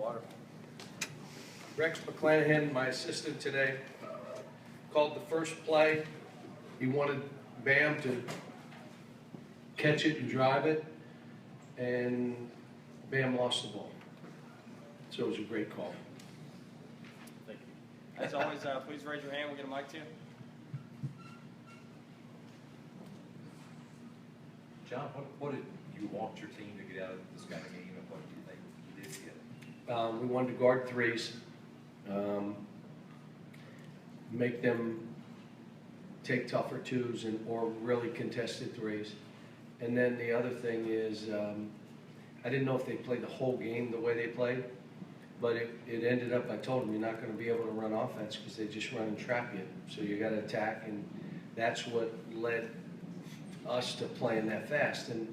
water. Rex McClanahan, my assistant today, called the first play. He wanted Bam to catch it and drive it, and Bam lost the ball. So it was a great call. Thank you. As always, please raise your hand. We'll get a mic to you. John, what did you want your team to get out of this kind of game, and what do you think you did get? We wanted to guard threes, make them take tougher twos or really contested threes. And then the other thing is, I didn't know if they played the whole game the way they played, but it ended up, I told them, you're not going to be able to run offense because they just run and trap you. So you got to attack, and that's what led us to playing that fast. And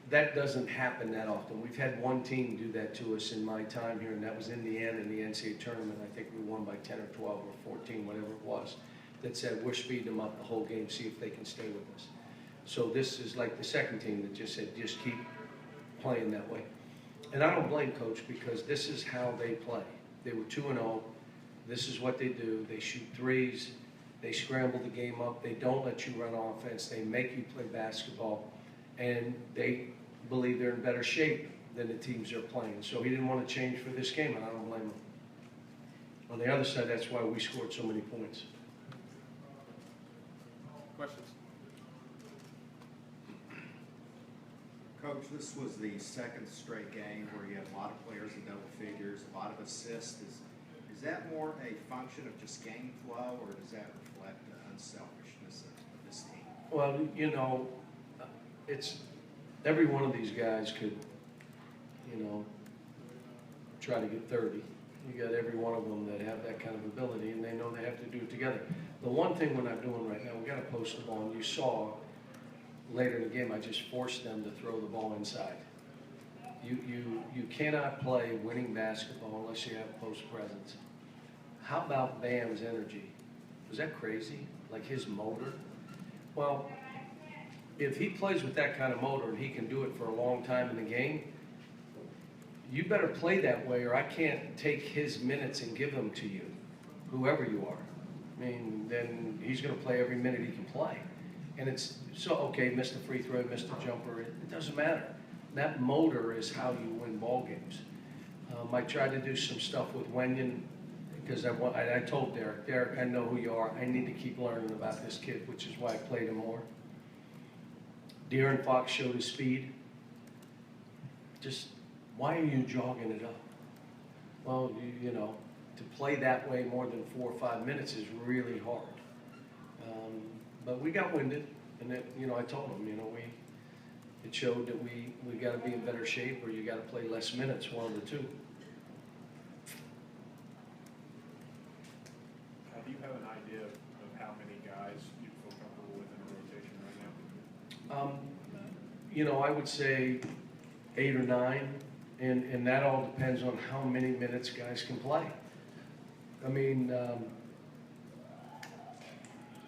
that doesn't happen that often. We've had one team do that to us in my time here, and that was Indiana in the NCAA tournament. I think we won by 10 or 12 or 14, whatever it was, that said, we're speeding them up the whole game, see if they can stay with us. So this is like the second team that just said, just keep playing that way. And I don't blame Coach, because this is how they play. They were 2-0. This is what they do. They shoot threes. They scramble the game up. They don't let you run offense. They make you play basketball. And they believe they're in better shape than the teams they're playing. So he didn't want to change for this game, and I don't blame him. On the other side, that's why we scored so many points. Questions? Coach, this was the second straight game where you had a lot of players in double figures, a lot of assists. Is that more a function of just game flow, or does that reflect the unselfishness of this team? Well, you know, it's every one of these guys could, you know, try to get 30. You got every one of them that have that kind of ability, and they know they have to do it together. The one thing we're not doing right now, we got to post the ball, and you saw later in the game, I just forced them to throw the ball inside. You cannot play winning basketball unless you have post presence. How about Bam's energy? Was that crazy? Like his motor? Well, if he plays with that kind of motor and he can do it for a long time in the game, you better play that way, or I can't take his minutes and give them to you, whoever you are. I mean, then he's going to play every minute he can play. And it's so, okay, missed a free throw, missed a jumper, it doesn't matter. That motor is how you win ball games. I tried to do some stuff with Wenyon, because I told Derek, I know who you are. I need to keep learning about this kid, which is why I played him more. De'Aaron Fox showed his speed. Just, why are you jogging it up? Well, you know, to play that way more than 4 or 5 minutes is really hard. But we got winded, and it, you know, I told him, you know, it showed that we got to be in better shape, or you got to play less minutes, one of the two. Do you have an idea of how many guys you feel comfortable with in a rotation right now? You know, I would say 8 or 9, and that all depends on how many minutes guys can play. I mean,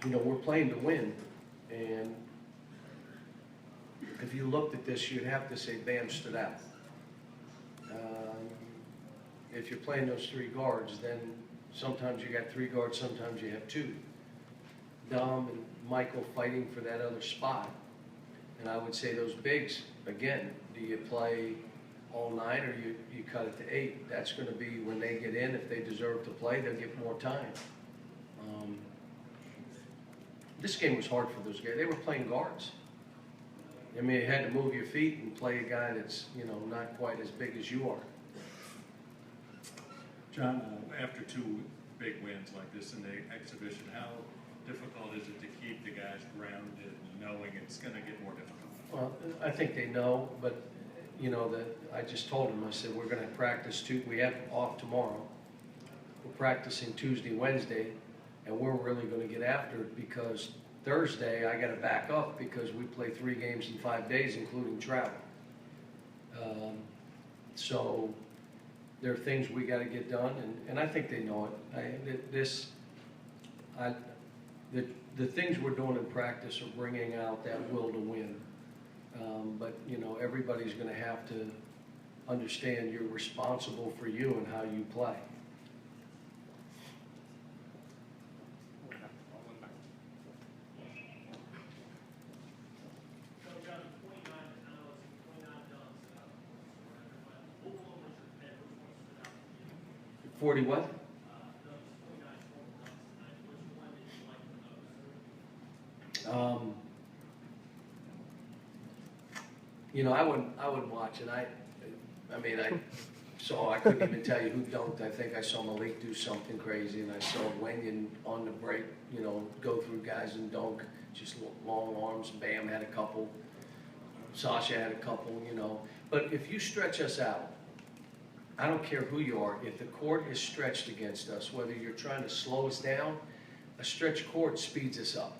you know, we're playing to win, and if you looked at this, you'd have to say Bam stood out. If you're playing those 3 guards, then sometimes you got 3 guards, sometimes you have 2. Dom and Michael fighting for that other spot. And I would say those bigs, again, do you play all 9 or you cut it to 8? That's going to be when they get in. If they deserve to play, they'll get more time. This game was hard for those guys. They were playing guards. I mean, you had to move your feet and play a guy that's, you know, not quite as big as you are. John, after 2 big wins like this in the exhibition, how difficult is it to keep the guys grounded, knowing it's going to get more difficult? Well, I think they know, but, you know, that I just told them, I said, we're going to practice we have off tomorrow. We're practicing Tuesday, Wednesday, and we're really going to get after it, because Thursday I got to back up because we play 3 games in 5 days, including travel. So there are things we got to get done, and I think they know it. The things we're doing in practice are bringing out that will to win. But, you know, everybody's going to have to understand you're responsible for you and how you play. So we got 29 penalties, 29 dunks. What was your head? Which one stood out to you? 40 what? Those 29 total dunks tonight. Which one did you like the most? You know, I wouldn't watch it. I mean, I couldn't even tell you who dunked. I think I saw Malik do something crazy, and I saw Wenyon on the break, you know, go through guys and dunk, just long arms. Bam had a couple. Sasha had a couple, you know. But if you stretch us out, I don't care who you are, if the court is stretched against us, whether you're trying to slow us down, a stretched court speeds us up.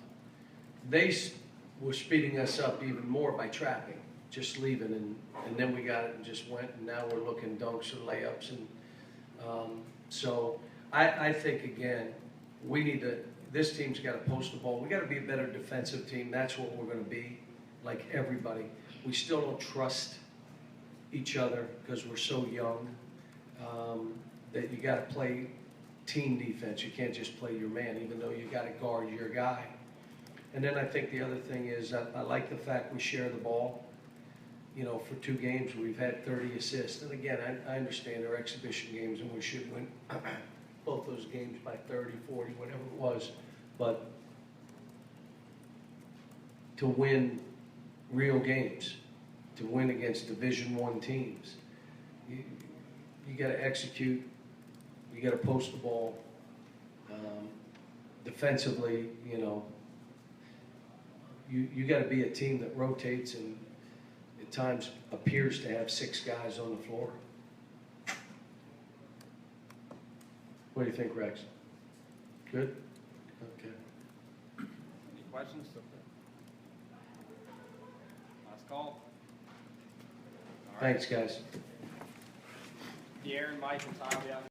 They were speeding us up even more by trapping, just leaving, and then we got it and just went, and now we're looking dunks or layups. And so I think, again, we need to, this team's got to post the ball. We got to be a better defensive team. That's what we're going to be, like everybody. We still don't trust each other because we're so young, that you got to play team defense. You can't just play your man, even though you got to guard your guy. And then I think the other thing is I like the fact we share the ball. You know, for 2 games, we've had 30 assists. And again, I understand our exhibition games, and we should win both those games by 30, 40, whatever it was. But to win real games, to win against Division I teams, you got to execute. You got to post the ball. Defensively, you know, you got to be a team that rotates and at times appears to have 6 guys on the floor. What do you think, Rex? Good? Okay. Any questions? Last call. All right. Thanks, guys. De'Aaron, Mike, and Ty, we have